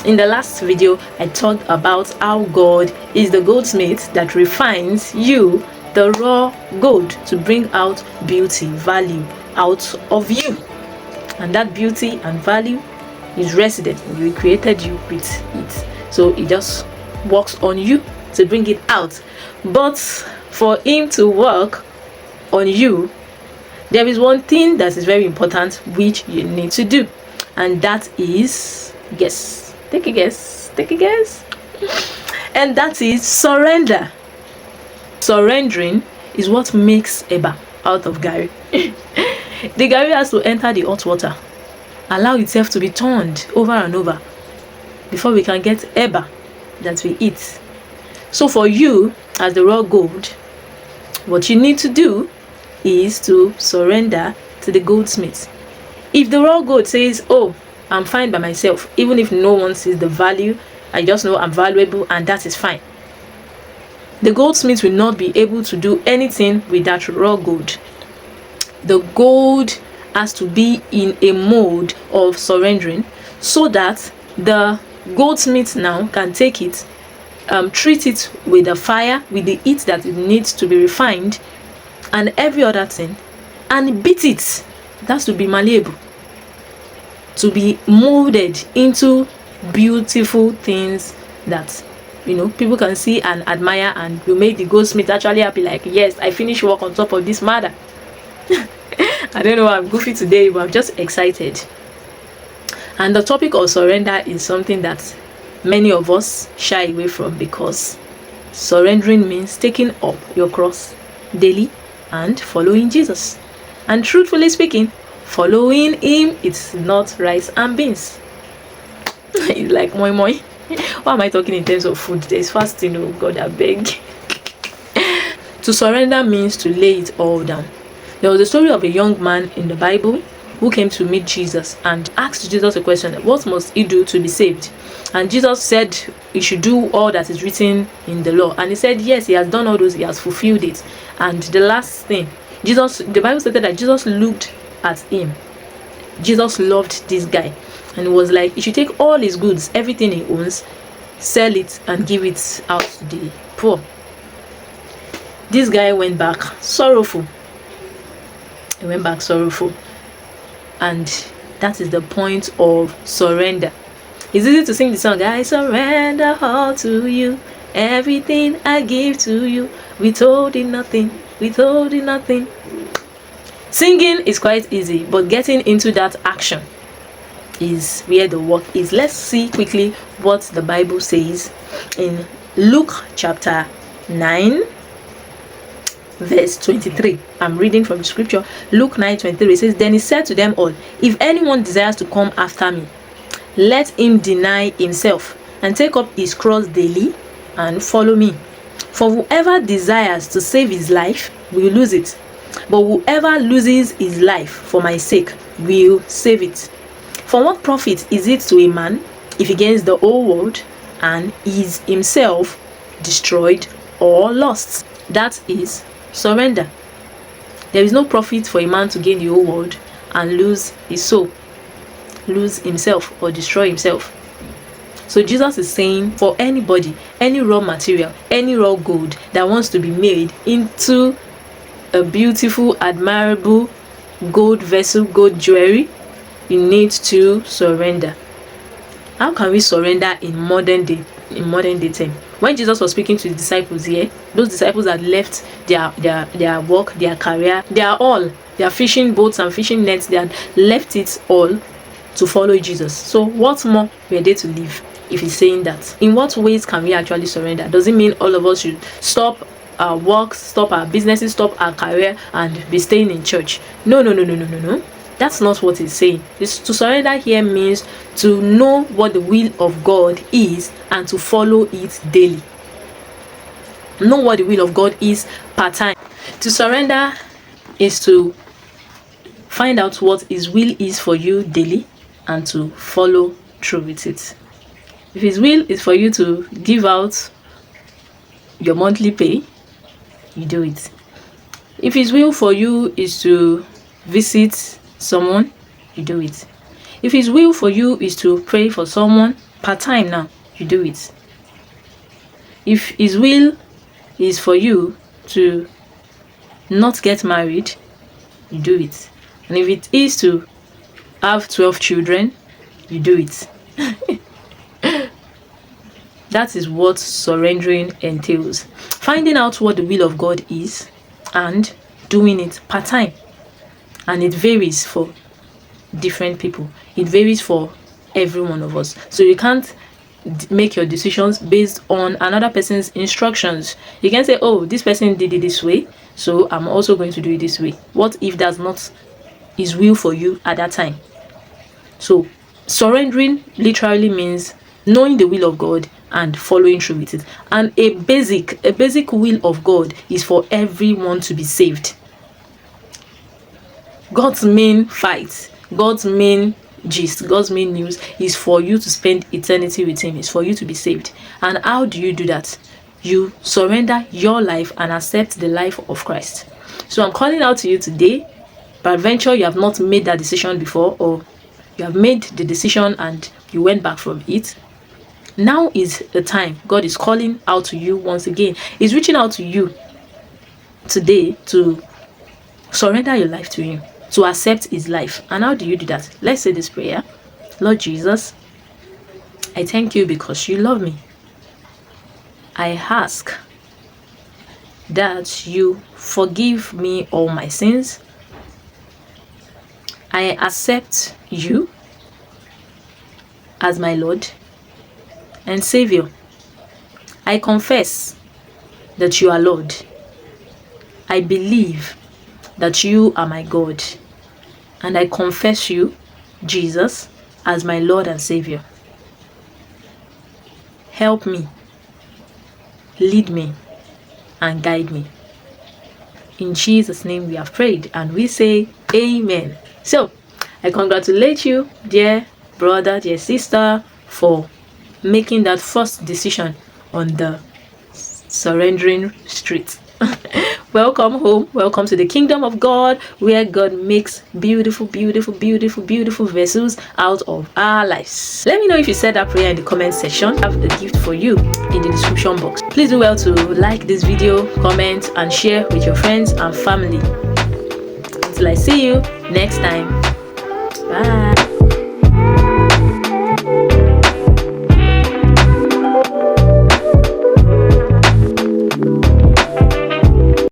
In the last video, I talked about how God is the goldsmith that refines you, the raw gold, to bring out beauty, value out of you. And that beauty and value is resident. He created you with it. So it just works on you to bring it out. But for him to work on you, there is one thing that is very important which you need to do. And that is, guess. Take a guess. Take a guess. And that is surrender. Surrendering is what makes eba out of Gary. The Gary has to enter the hot water, allow itself to be turned over and over before we can get eba that we eat. So for you, as the raw gold, what you need to do is to surrender to the goldsmith. If the raw gold says, oh, I'm fine by myself, even if no one sees the value, I just know I'm valuable and that is fine, the goldsmith will not be able to do anything with that raw gold. The gold has to be in a mode of surrendering so that the goldsmith now can take it, treat it with the fire, with the heat that it needs to be refined and every other thing, and beat it. It has to be malleable, to be molded into beautiful things that people can see and admire, and will make the goldsmith actually happy, like, yes, I finished work on top of this matter. I don't know, I'm goofy today, but I'm just excited. And the topic of surrender is something that many of us shy away from, because surrendering means taking up your cross daily and following Jesus. And truthfully speaking, following him, it's not rice and beans. It's like moi moi. Why am I talking in terms of food? There's fasting, oh God, I beg. To surrender means to lay it all down. There was a story of a young man in the Bible who came to meet Jesus and asked Jesus a question: what must he do to be saved? And Jesus said he should do all that is written in the law. And he said, yes, he has done all those, he has fulfilled it. And the last thing, the Bible stated that Jesus looked at him. Jesus loved this guy and was like, he should take all his goods, everything he owns, sell it and give it out to the poor. This guy went back sorrowful. He went back sorrowful. And that is the point of surrender. It's easy to sing the song, I surrender all to you, everything I give to you, withholding nothing, withholding nothing. Singing is quite easy, but getting into that action is where the work is. Let's see quickly what the Bible says in Luke chapter 9 verse 23. I'm reading from the scripture. Luke 9:23. It says, then he said to them all, if anyone desires to come after me, let him deny himself and take up his cross daily and follow me. For whoever desires to save his life will lose it, but whoever loses his life for my sake will save it. For what profit is it to a man if he gains the whole world and is himself destroyed or lost? That is surrender. There is no profit for a man to gain the whole world and lose his soul, lose himself or destroy himself. So Jesus is saying, for anybody, any raw material, any raw gold that wants to be made into a beautiful, admirable gold vessel, gold jewelry, you need to surrender. How can we surrender in modern day time? When Jesus was speaking to his disciples here, those disciples had left their work, their career, their fishing boats and fishing nets, they had left it all to follow Jesus. So what more were they to live if he's saying that? In what ways can we actually surrender? Does it mean all of us should stop our work, stop our businesses, stop our career and be staying in church? No. That's not what he's saying. To surrender here means to know what the will of God is and to follow it daily. Know what the will of God is part-time. To surrender is to find out what his will is for you daily and to follow through with it. If his will is for you to give out your monthly pay, you do it. If his will for you is to visit someone, you do it. If his will for you is to pray for someone, part-time now, you do it. If his will is for you to not get married, you do it. And if it is to have 12 children, you do it. That is what surrendering entails. Finding out what the will of God is and doing it part-time. And it varies for different people. It varies for every one of us. So you can't make your decisions based on another person's instructions. You can say, oh, this person did it this way, so I'm also going to do it this way. What if that's not his will for you at that time? So surrendering literally means knowing the will of God and following through with it. And a basic will of God is for everyone to be saved. God's main fight, God's main gist, God's main news is for you to spend eternity with him. It's for you to be saved. And how do you do that? You surrender your life and accept the life of Christ. So I'm calling out to you today. Peradventure you have not made that decision before, or you have made the decision and you went back from it. Now is the time. God is calling out to you once again. He's reaching out to you today to surrender your life to him, to accept his life. And how do you do that? Let's say this prayer. Lord Jesus, I thank you because you love me. I ask that you forgive me all my sins. I accept you as my Lord and Savior. I confess that you are Lord. I believe that you are my God. And I confess you, Jesus, as my Lord and Savior. Help me, lead me, and guide me. In Jesus' name we have prayed, and we say amen. So, I congratulate you, dear brother, dear sister, for making that first decision on the surrendering street. Welcome home. Welcome to the kingdom of God, where God makes beautiful vessels out of our lives. Let me know if you said that prayer in the comment section. I have a gift for you in the description box. Please do well to like this video, comment, and share with your friends and family. Until I see you next time. Bye.